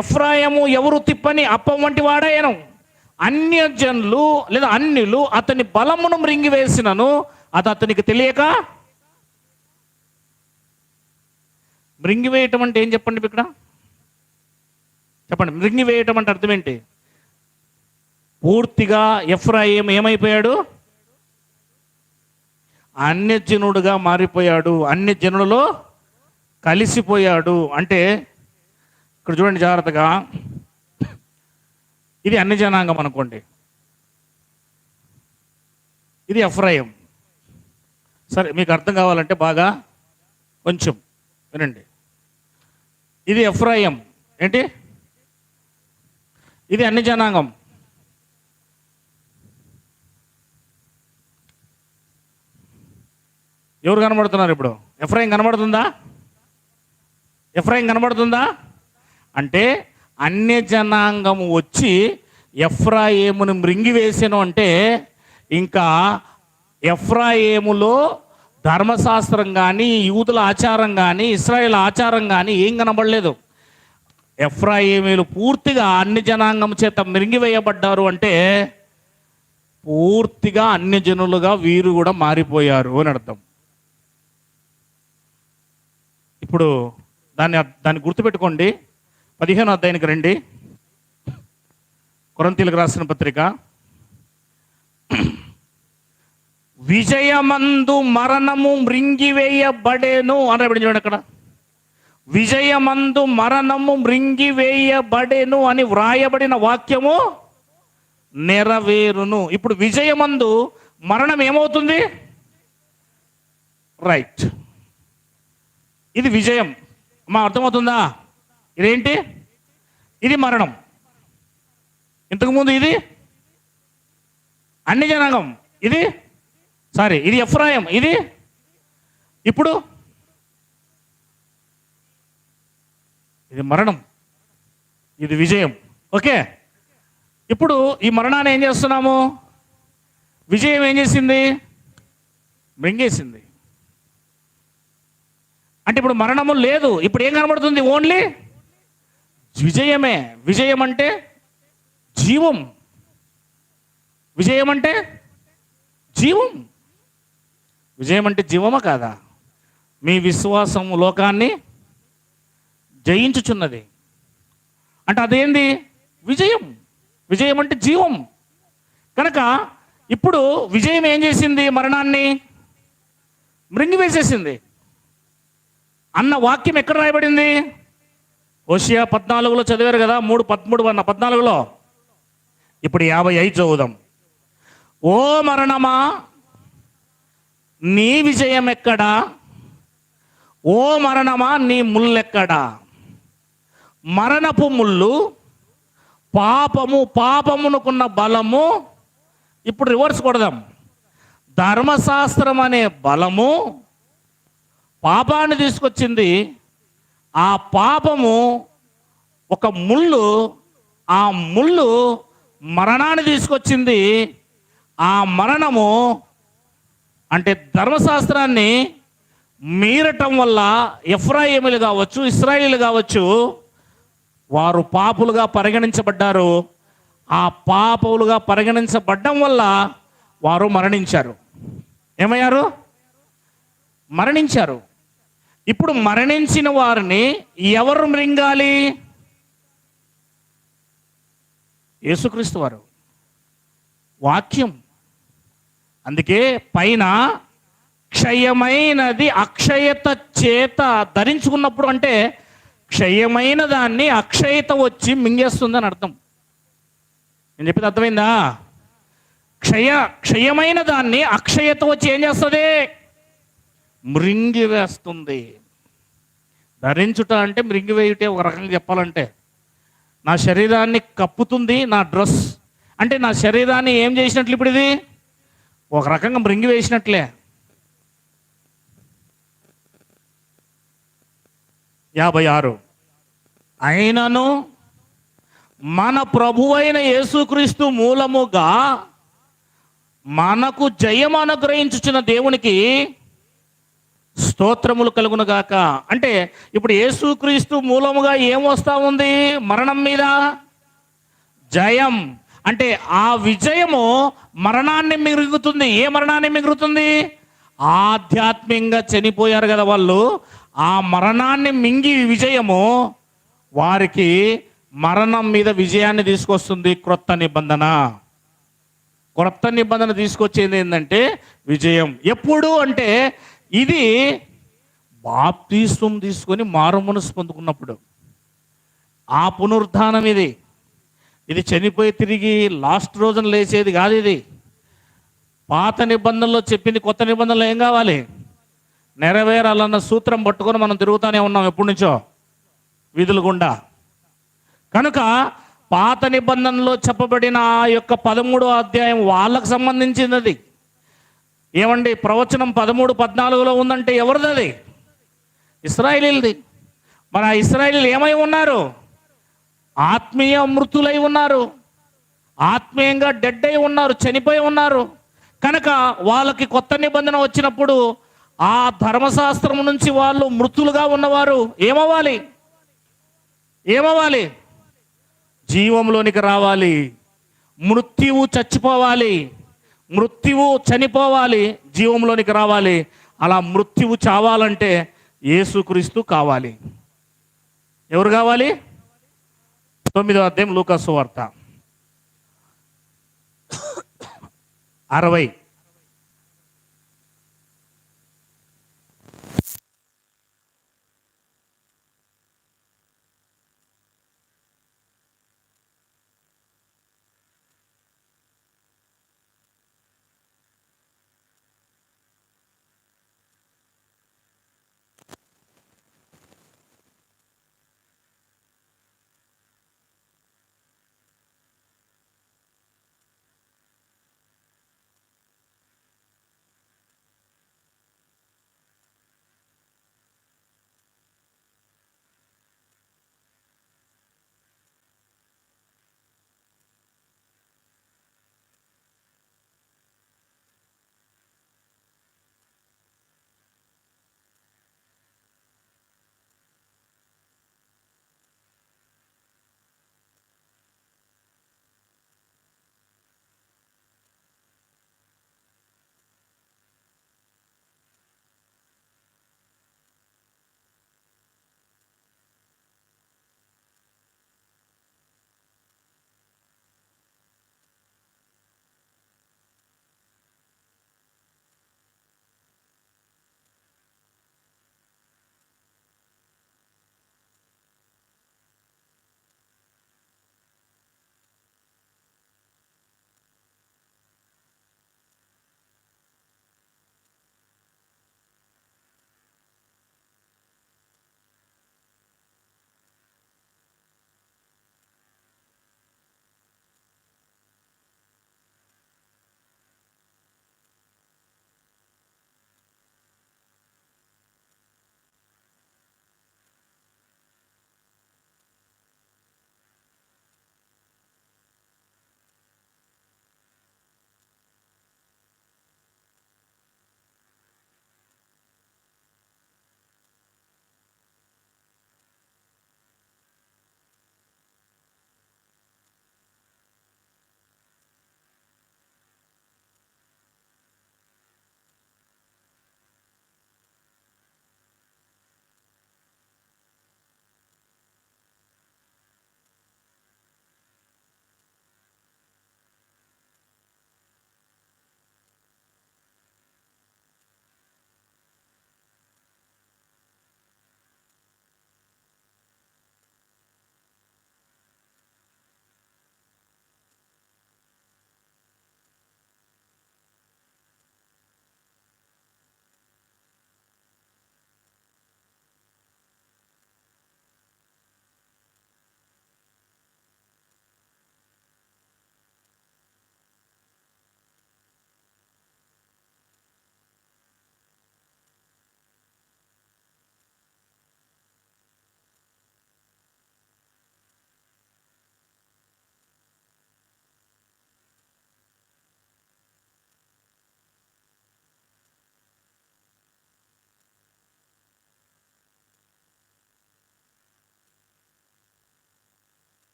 ఎఫ్రాయిము ఎవరు తిప్పని అప్పం వంటి వాడాయను. అన్యజనులు లేదా అన్యులు అతని బలమును మృంగివేసినను, అది అతనికి తెలియక. మృంగివేయటం అంటే ఏం చెప్పండి ఇక్కడ? చెప్పండి, మృంగివేయటం అంటే అర్థం ఏంటి? పూర్తిగా ఎఫ్రాయిం ఏమైపోయాడు? అన్యజనుడుగా మారిపోయాడు, అన్యజనులలో కలిసిపోయాడు. అంటే ఇక్కడ చూడండి జాగ్రత్తగా, ఇది అన్ని జనాంగం అనుకోండి, ఇది ఎఫ్రాయిం. సరే, మీకు అర్థం కావాలంటే బాగా కొంచెం వినండి. ఇది ఎఫ్రాయిం ఏంటి? ఇది అన్ని జనాంగం. ఎవరు కనబడుతున్నారు ఇప్పుడు? ఎఫ్రాయిం కనబడుతుందా? ఎఫ్రాయిం కనబడుతుందా? అంటే అన్య జనాంగము వచ్చి ఎఫ్రాయిమును మృంగివేసాను అంటే ఇంకా ఎఫ్రాయిములో ధర్మశాస్త్రం కానీ, యూదుల ఆచారం కానీ, ఇశ్రాయేల్ ఆచారం కానీ ఏం కనబడలేదు. ఎఫ్రాయిమీలు పూర్తిగా అన్ని జనాంగం చేత మృంగివేయబడ్డారు. అంటే పూర్తిగా అన్య జనులుగా వీరు కూడా మారిపోయారు అని అర్థం. ఇప్పుడు దాన్ని గుర్తుపెట్టుకోండి. 15వ అధ్యాయానికి రండి. కొరింథీయులకు రాసిన పత్రిక. విజయమందు మరణము మృంగివేయబడెను అని చూడండి అక్కడ. విజయమందు మరణము మృంగివేయబడెను అని వ్రాయబడిన వాక్యము నెరవేరును. ఇప్పుడు విజయమందు మరణం ఏమవుతుంది? రైట్, ఇది విజయం. అమ్మా అర్థమవుతుందా? ఇదేంటి? ఇది మరణం. ఇంతకుముందు ఇది అన్ని జనాంగం, ఇది ఇది ఎఫ్రాయిం, ఇది ఇప్పుడు ఇది మరణం, ఇది విజయం. ఓకే, ఇప్పుడు ఈ మరణాన్ని ఏం చేస్తున్నాము? విజయం ఏం చేసింది? మృంగేసింది. అంటే ఇప్పుడు మరణము లేదు, ఇప్పుడు ఏం కనబడుతుంది? ఓన్లీ విజయమే. విజయం అంటే జీవం. విజయం అంటే జీవం. విజయం అంటే జీవమా కాదా? మీ విశ్వాసం లోకాన్ని జయించుచున్నది అంటే అదేంది? విజయం. విజయం అంటే జీవం. కనుక ఇప్పుడు విజయం ఏం చేసింది? మరణాన్ని మృంగివేసేసింది అన్న వాక్యం ఎక్కడ రాయబడింది? హోషియా 14లో చదివారు కదా, 3:13-14. ఇప్పుడు 55 చదువుదాం. ఓ మరణమా, నీ విజయం ఎక్కడా? ఓ మరణమా, నీ ముల్లెక్కడా? మరణపు ముళ్ళు పాపమునకున్న బలము. ఇప్పుడు రివర్స్ కొడదాం. ధర్మశాస్త్రం అనే బలము పాపాన్ని తీసుకొచ్చింది. ఆ పాపము ఒక ముళ్ళు, ఆ ముళ్ళు మరణాన్ని తీసుకొచ్చింది. ఆ మరణము అంటే ధర్మశాస్త్రాన్ని మీరటం వల్ల ఎఫ్రాయిములు కావచ్చు, ఇశ్రాయేలీలు కావచ్చు, వారు పాపులుగా పరిగణించబడ్డారు. ఆ పాపులుగా పరిగణించబడ్డం వల్ల వారు మరణించారు. ఏమయ్యారు? మరణించారు. ఇప్పుడు మరణించిన వారిని ఎవరు మృంగాలి? యేసుక్రీస్తు వారు, వాక్యం. అందుకే పైన క్షయమైనది అక్షయత చేత ధరించుకున్నప్పుడు, అంటే క్షయమైన దాన్ని అక్షయత వచ్చి మింగేస్తుందని అర్థం. నేను చెప్పేది అర్థమైందా? క్షయమైన దాన్ని అక్షయత వచ్చి ఏం చేస్తుంది? మృంగివేస్తుంది. ధరించుట అంటే మృంగివేయుటే ఒక రకంగా చెప్పాలంటే. నా శరీరాన్ని కప్పుతుంది నా డ్రెస్ అంటే నా శరీరాన్ని ఏం చేసినట్లు? ఇప్పుడు ఇది ఒక రకంగా మృంగివేసినట్లే. 56. అయినను మన ప్రభువైన యేసుక్రీస్తు మూలముగా మనకు జయం అనుగ్రహించుచున్న దేవునికి స్తోత్రములు కలుగునుగాక. అంటే ఇప్పుడు యేసుక్రీస్తు మూలముగా ఏం వస్తూ ఉంది? మరణం మీద జయం. అంటే ఆ విజయము మరణాన్ని మిగులుతుంది. ఏ మరణాన్ని మిగులుతుంది? ఆధ్యాత్మికంగా చనిపోయారు కదా వాళ్ళు, ఆ మరణాన్ని మింగి విజయము వారికి మరణం మీద విజయాన్ని తీసుకొస్తుంది. క్రొత్త నిబంధన తీసుకొచ్చేది ఏంటంటే విజయం. ఎప్పుడు అంటే ఇది బాప్తిస్మం తీసుకొని మారుమనసు పొందుకున్నప్పుడు. ఆ పునరుద్ధానం ఇది చనిపోయి తిరిగి లాస్ట్ రోజున లేచేది కాదు. ఇది పాత నిబంధనలో చెప్పింది కొత్త నిబంధనలో ఏం కావాలి? నెరవేరాలన్న సూత్రం పట్టుకొని మనం తిరుగుతూనే ఉన్నాం ఎప్పటి నుంచో వీధుల గుండా. కనుక పాత నిబంధనలో చెప్పబడిన ఆ యొక్క 13వ అధ్యాయం వాళ్ళకు సంబంధించింది. అది ఏమండి? ప్రవచనం 13-14లో ఉందంటే ఎవరిది? అది ఇశ్రాయేలీలది. మరి ఆ ఇశ్రాయేలీలు ఏమై ఉన్నారు? ఆత్మీయ మృతులై ఉన్నారు, ఆత్మీయంగా డెడ్ అయి ఉన్నారు, చనిపోయి ఉన్నారు. కనుక వాళ్ళకి కొత్త నిబంధన వచ్చినప్పుడు ఆ ధర్మశాస్త్రం నుంచి వాళ్ళు మృతులుగా ఉన్నవారు ఏమవ్వాలి? జీవంలోనికి రావాలి. మృత్యువు చచ్చిపోవాలి, మృత్యువు చనిపోవాలి, జీవంలోనికి రావాలి. అలా మృత్యువు చావాలంటే యేసుక్రీస్తు కావాలి. ఎవరు కావాలి? 9వ అధ్యాయం లూకా సువార్త 60.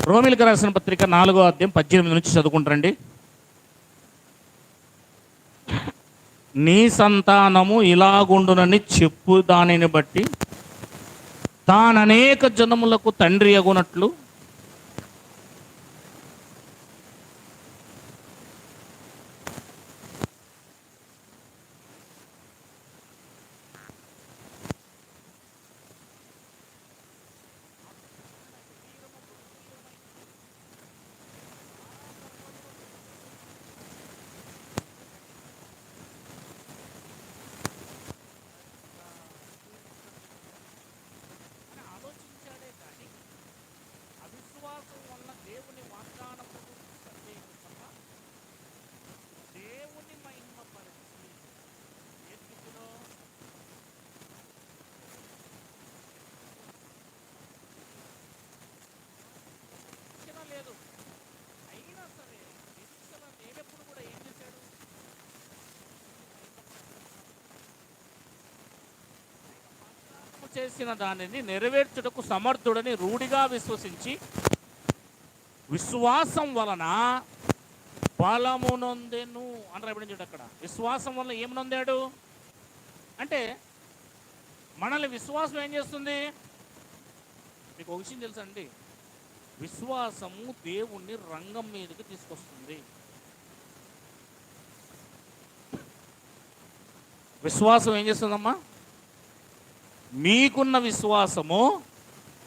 రోమిలకు రాసిన పత్రిక 4వ అధ్యాయం 18 నుంచి చదువుకుంటారండి. నీ సంతానము ఇలాగుండునని చెప్పు దానిని బట్టి తాననేక జనములకు తండ్రి అగునట్లు ఆలోచించాడే కానీ అవిశ్వాసం వల్ల దేవుని వాగ్దానము దేవుని మహిమపరిచి ఏ స్థితిలో నిరీక్షణ లేదు, అయినా సరే నిరీక్షణ లేనప్పుడు కూడా ఏం చేశాడు? చేసిన దానిని నెరవేర్చుటకు సమర్థుడని రూఢిగా విశ్వసించి విశ్వాసం వలన బలమునొందెను అని రాయబడింది. అక్కడ విశ్వాసం వల్ల ఏం నొందాడు అంటే మనల్ని విశ్వాసం ఏం చేస్తుంది? మీకు ఒక విషయం తెలుసా అండి, విశ్వాసము దేవుణ్ణి రంగం మీదకి తీసుకొస్తుంది. విశ్వాసం ఏం చేస్తుందమ్మా? మీకున్న విశ్వాసము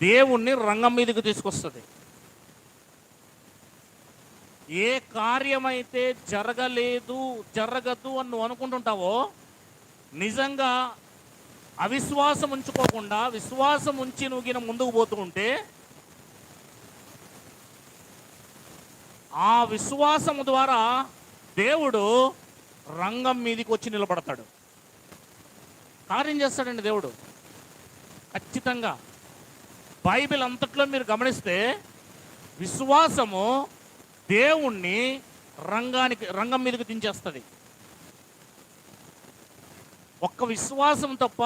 దేవుణ్ణి రంగం మీదకి తీసుకొస్తుంది. ఏ కార్యమైతే జరగదు అని నువ్వు అనుకుంటుంటావో, నిజంగా అవిశ్వాసం ఉంచుకోకుండా విశ్వాసం ఉంచి నువ్వు ముందుకు పోతూ ఉంటే ఆ విశ్వాసము ద్వారా దేవుడు రంగం మీదకి వచ్చి నిలబడతాడు, కార్యం చేస్తాడండి దేవుడు ఖచ్చితంగా. బైబిల్ అంతట్లో మీరు గమనిస్తే విశ్వాసము దేవుణ్ణి రంగం మీదకి దించేస్తుంది. ఒక్క విశ్వాసం తప్ప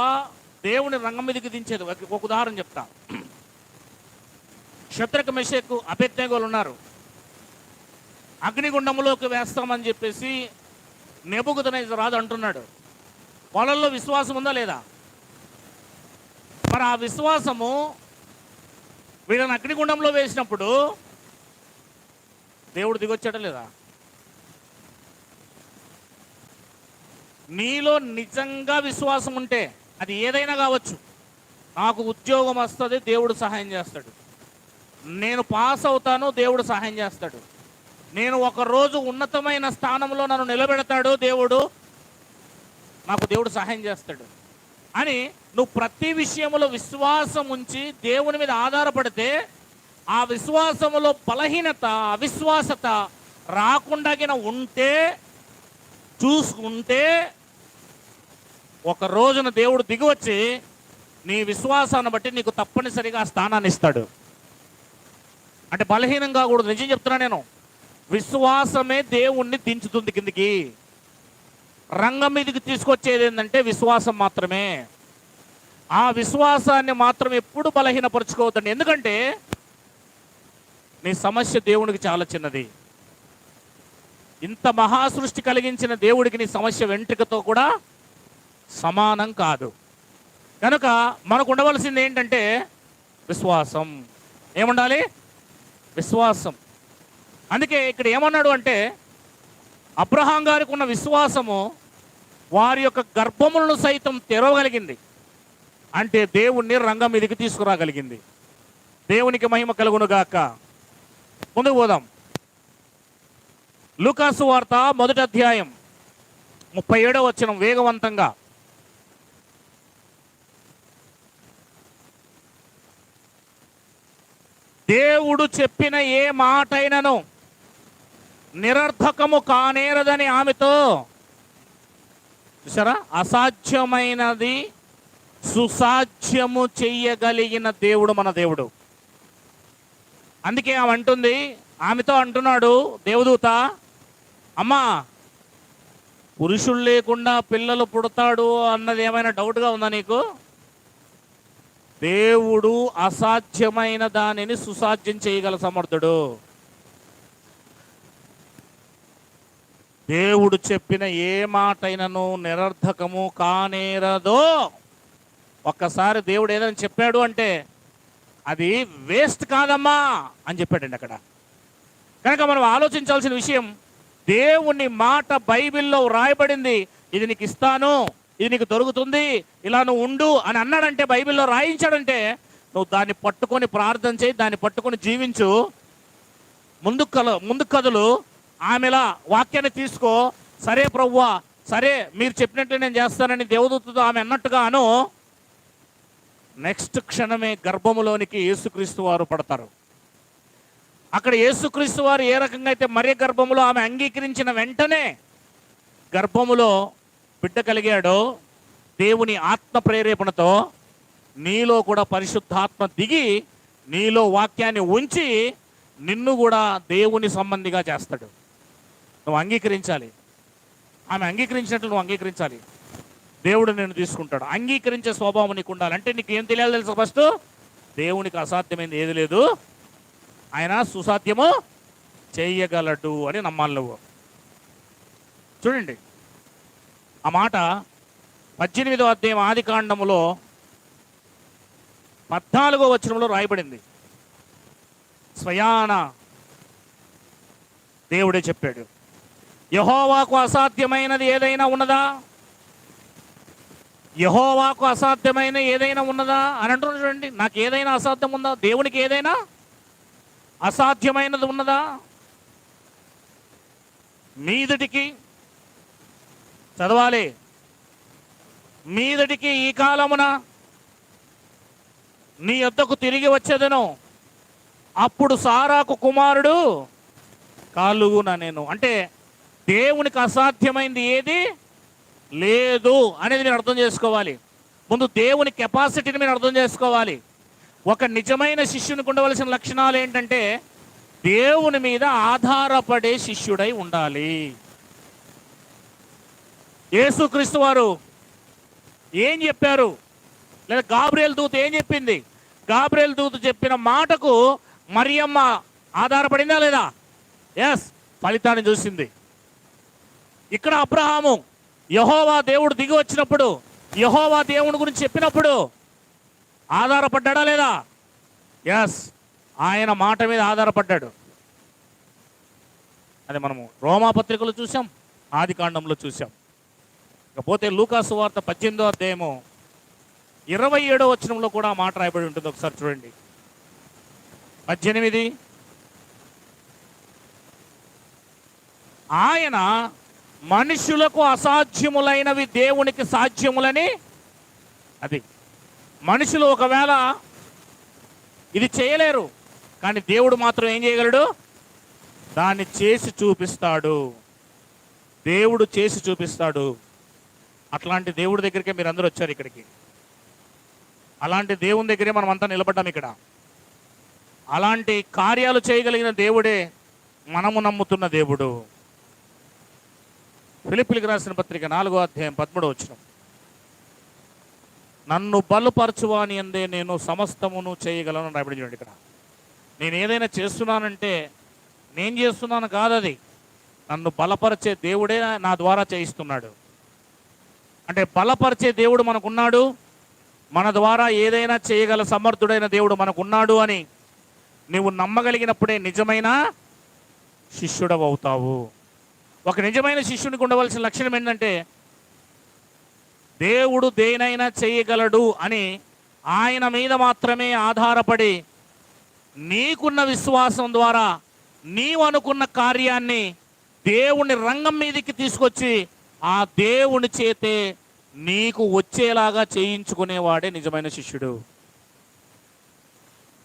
దేవుని రంగం మీదకి దించేది. ఒక ఉదాహరణ చెప్తా. శద్రకు మెషకు అబేద్నెగోలు ఉన్నారు. అగ్నిగుండములోకి వేస్తామని చెప్పేసి నెబుకద్నెజరు అంటున్నాడు. వాళ్ళల్లో విశ్వాసం ఉందా లేదా? మరి ఆ విశ్వాసము వీళ్ళని అగ్నిగుండంలో వేసినప్పుడు దేవుడు దిగొచ్చాడా లేదా? నీలో నిజంగా విశ్వాసం ఉంటే అది ఏదైనా కావచ్చు. నాకు ఉద్యోగం వస్తుంది, దేవుడు సహాయం చేస్తాడు. నేను పాస్ అవుతాను, దేవుడు సహాయం చేస్తాడు. నేను ఒకరోజు ఉన్నతమైన స్థానంలో నన్ను నిలబెడతాడు దేవుడు, నాకు దేవుడు సహాయం చేస్తాడు అని నువ్వు ప్రతి విషయంలో విశ్వాసం ఉంచి దేవుని మీద ఆధారపడితే ఆ విశ్వాసములో బలహీనత, అవిశ్వాసత రాకుండా ఉంటే చూసుకుంటే ఒక రోజున దేవుడు దిగివచ్చి నీ విశ్వాసాన్ని బట్టి నీకు తప్పనిసరిగా ఆ స్థానాన్ని ఇస్తాడు. అంటే బలహీనం కాకూడదు. నిజం చెప్తున్నా నేను. విశ్వాసమే దేవుణ్ణి దించుతుంది కిందికి. రంగం మీదకి తీసుకొచ్చేది ఏంటంటే విశ్వాసం మాత్రమే. ఆ విశ్వాసాన్ని మాత్రం ఎప్పుడు బలహీనపరుచుకోవద్దండి. ఎందుకంటే నీ సమస్య దేవునికి చాలా చిన్నది. ఇంత మహాసృష్టి కలిగించిన దేవుడికి నీ సమస్య వెంట్రుకతో కూడా సమానం కాదు. కనుక మనకు ఉండవలసింది ఏంటంటే విశ్వాసం. ఏముండాలి? విశ్వాసం. అందుకే ఇక్కడ ఏమన్నాడు అంటే అబ్రహాం గారికి ఉన్న విశ్వాసము వారి యొక్క గర్భములను సైతం తెరవగలిగింది. అంటే దేవుణ్ణి రంగం మీదకి తీసుకురాగలిగింది. దేవునికి మహిమ కలుగునుగాక. ముందుకు పోదాం. లూకాసు వార్త 1వ అధ్యాయం 37వ వచనం వేగవంతంగా. దేవుడు చెప్పిన ఏ మాటైనను నిరర్థకము కానేరదని ఆమెతో, చూసారా, అసాధ్యమైనది సుసాధ్యము చెయ్యగలిగిన దేవుడు మన దేవుడు. అందుకే ఆమె అంటుంది, ఆమెతో అంటున్నాడు దేవదూత, అమ్మా పురుషుడు లేకుండా పిల్లలు పుడతాడు అన్నది ఏమైనా డౌట్గా ఉందా నీకు? దేవుడు అసాధ్యమైన దానిని సుసాధ్యం చేయగల సమర్థుడు. దేవుడు చెప్పిన ఏ మాటైనను నిరర్థకము కానేరదో. ఒక్కసారి దేవుడు ఏదైనా చెప్పాడు అంటే అది వేస్ట్ కాదమ్మా అని చెప్పాడండి అక్కడ. కనుక మనం ఆలోచించాల్సిన విషయం, దేవుని మాట బైబిల్లో రాయబడింది. ఇది నీకు ఇస్తాను, ఇది నీకు దొరుకుతుంది, ఇలా నువ్వు ఉండు అని అన్నాడంటే, బైబిల్లో రాయించాడంటే నువ్వు దాన్ని పట్టుకొని ప్రార్థన చేయి, దాన్ని పట్టుకొని జీవించు, ముందు కథలు. ఆమెలా వాక్యాన్ని తీసుకో, సరే ప్రభువా, సరే మీరు చెప్పినట్లే నేను చేస్తానని దేవదూతతో ఆమె అన్నట్టుగాను నెక్స్ట్ క్షణమే గర్భములోనికి యేసుక్రీస్తు వారు పడతారు. అక్కడ యేసుక్రీస్తు వారు ఏ రకంగా అయితే మరియ గర్భములో ఆమె అంగీకరించిన వెంటనే గర్భములో బిడ్డ కలిగాడో, దేవుని ఆత్మ ప్రేరేపణతో నీలో కూడా పరిశుద్ధాత్మ దిగి నీలో వాక్యాన్ని ఉంచి నిన్ను కూడా దేవుని సంబంధిగా చేస్తాడు. నువ్వు అంగీకరించాలి. ఆమె అంగీకరించినట్లు నువ్వు అంగీకరించాలి. దేవుడు నిన్ను తీసుకుంటాడు. అంగీకరించే స్వభావం నీకు ఉండాలి. అంటే నీకు ఏం తెలియాలి తెలుసు? ఫస్ట్ దేవునికి అసాధ్యమైంది ఏది లేదు, ఆయన సుసాధ్యము చేయగలడు అని నమ్మాలి నువ్వు. చూడండి ఆ మాట 18వ అధ్యాయం ఆదికాండములో 14వ వచనంలో రాయబడింది. స్వయాన దేవుడే చెప్పాడు, యెహోవాకు అసాధ్యమైనది ఏదైనా ఉన్నదా? యెహోవాకు అసాధ్యమైన ఏదైనా ఉన్నదా అని అంటున్నాడు. చూడండి, నాకు ఏదైనా అసాధ్యం ఉందా? దేవునికి ఏదైనా అసాధ్యమైనది ఉన్నదా? మీదటికి చదవాలి, మీదటికి ఈ కాలమున నీ యొద్దకు తిరిగి వచ్చేదను, అప్పుడు సారాకు కుమారుడు కాలుగున నేను. అంటే దేవునికి అసాధ్యమైంది ఏది లేదు అనేది మీరు అర్థం చేసుకోవాలి. ముందు దేవుని కెపాసిటీని మీరు అర్థం చేసుకోవాలి. ఒక నిజమైన శిష్యునికి ఉండవలసిన లక్షణాలు ఏంటంటే దేవుని మీద ఆధారపడే శిష్యుడై ఉండాలి. యేసుక్రీస్తు వారు ఏం చెప్పారు? లేదా గాబ్రియల్ దూత ఏం చెప్పింది? గాబ్రియల్ దూత చెప్పిన మాటకు మరియమ్మ ఆధారపడిందా లేదా? ఎస్, ఫలితాన్ని చూసింది. ఇక్కడ అబ్రహాము యెహోవా దేవుడు దిగి వచ్చినప్పుడు, యెహోవా దేవుని గురించి చెప్పినప్పుడు ఆధారపడ్డా లేదా? ఎస్, ఆయన మాట మీద ఆధారపడ్డాడు. అది మనము రోమాపత్రికలో చూసాం, ఆదికాండంలో చూసాం. ఇకపోతే లూకాసు వార్త 18వ అధ్యాయము 27వ వచనంలో కూడా ఆ మాట రాయబడి ఉంటుంది. ఒకసారి చూడండి. 18 ఆయన మనుషులకు అసాధ్యములైనవి దేవునికి సాధ్యములని. అది మనుషులు ఒకవేళ ఇది చేయలేరు, కానీ దేవుడు మాత్రం ఏం చేయగలడు? దాన్ని చేసి చూపిస్తాడు. దేవుడు చేసి చూపిస్తాడు. అట్లాంటి దేవుడి దగ్గరికే మీరు అందరూ వచ్చారు ఇక్కడికి. అలాంటి దేవుని దగ్గరే మనం అంతా నిలబడ్డాం ఇక్కడ. అలాంటి కార్యాలు చేయగలిగిన దేవుడే మనము నమ్ముతున్న దేవుడు. ఫిలిప్పీయులకు రాసిన పత్రిక 4వ అధ్యాయం 13వ వచనం, నన్ను బలపరచువాని అందే నేను సమస్తమును చేయగలను రాయబడి చూడండి. ఇక్కడ నేను ఏదైనా చేస్తున్నానంటే నేను చేస్తున్నాను కాదు, అది నన్ను బలపరిచే దేవుడే నా ద్వారా చేయిస్తున్నాడు. అంటే బలపరిచే దేవుడు మనకున్నాడు, మన ద్వారా ఏదైనా చేయగల సమర్థుడైన దేవుడు మనకున్నాడు అని నువ్వు నమ్మగలిగినప్పుడే నిజమైన శిష్యుడవు అవుతావు. ఒక నిజమైన శిష్యునికి ఉండవలసిన లక్షణం ఏంటంటే దేవుడు దేనైనా చేయగలడు అని ఆయన మీద మాత్రమే ఆధారపడి నీకున్న విశ్వాసం ద్వారా నీవు అనుకున్న కార్యాన్ని దేవుని రంగం మీదకి తీసుకొచ్చి ఆ దేవుని చేతే నీకు వచ్చేలాగా చేయించుకునేవాడే నిజమైన శిష్యుడు.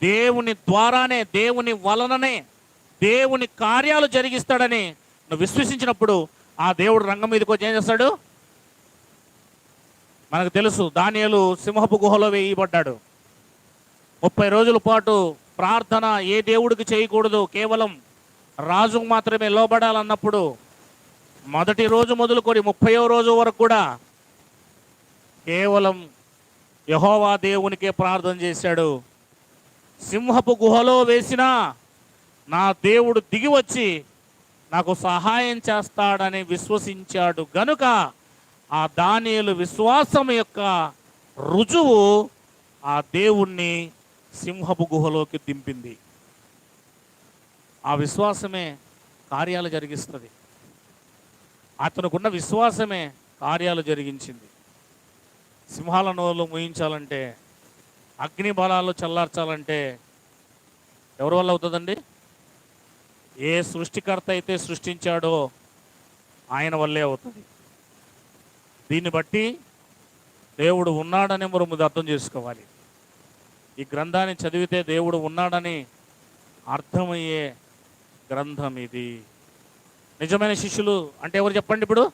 దేవుని ద్వారానే, దేవుని వలననే దేవుని కార్యాలు జరిగిస్తాడని నువ్వు విశ్వసించినప్పుడు ఆ దేవుడు రంగం మీదకి వచ్చి ఏం చేస్తాడు? మనకు తెలుసు, దానియేలు సింహపు గుహలో వేయబడ్డాడు. 30 రోజుల పాటు ప్రార్థన ఏ దేవుడికి చేయకూడదు, కేవలం రాజుకు మాత్రమే లోబడాలన్నప్పుడు మొదటి రోజు మొదలుకొని 30వ రోజు వరకు కూడా కేవలం యెహోవా దేవునికే ప్రార్థన చేశాడు. సింహపు గుహలో వేసినా నా దేవుడు దిగి వచ్చి నాకు సహాయం చేస్తాడని విశ్వసించాడు గనుక ఆ దానియేలు విశ్వాసం యొక్క రుజువు ఆ దేవుణ్ణి సింహపు గుహలోకి దింపింది. ఆ విశ్వాసమే కార్యాలు జరిగిస్తుంది. అతనుకున్న విశ్వాసమే కార్యాలు జరిగించింది. సింహాల నోళ్ళు మూయించాలంటే, అగ్ని బలాలు చల్లార్చాలంటే ఎవరి వల్ల అవుతుందండి? ఏ సృష్టికర్త అయితే సృష్టించాడో ఆయన వల్లే అవుతుంది. దీన్ని బట్టి దేవుడు ఉన్నాడని మనం ముందు అర్థం చేసుకోవాలి. ఈ గ్రంథాన్ని చదివితే దేవుడు ఉన్నాడని అర్థమయ్యే గ్రంథం ఇది. నిజమైన శిష్యులు అంటే ఎవరు చెప్పండి? ఇప్పుడు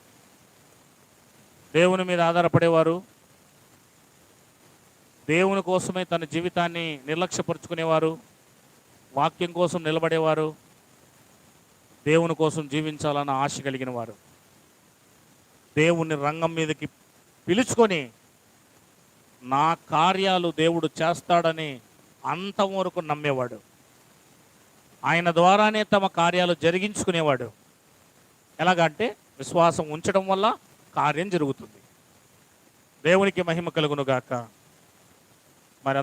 దేవుని మీద ఆధారపడేవారు, దేవుని కోసమే తన జీవితాన్ని నిర్లక్ష్యపరుచుకునేవారు, వాక్యం కోసం నిలబడేవారు, దేవుని కోసం జీవించాలన్న ఆశ కలిగిన వారు, దేవుని రంగం మీదకి పిలుచుకొని నా కార్యాలు దేవుడు చేస్తాడని అంతవరకు నమ్మేవాడు. ఆయన ద్వారానే తమ కార్యాలు జరిగించుకునేవాడు. ఎలాగంటే విశ్వాసం ఉంచడం వల్ల కార్యం జరుగుతుంది. దేవునికి మహిమ కలుగును గాక. మరి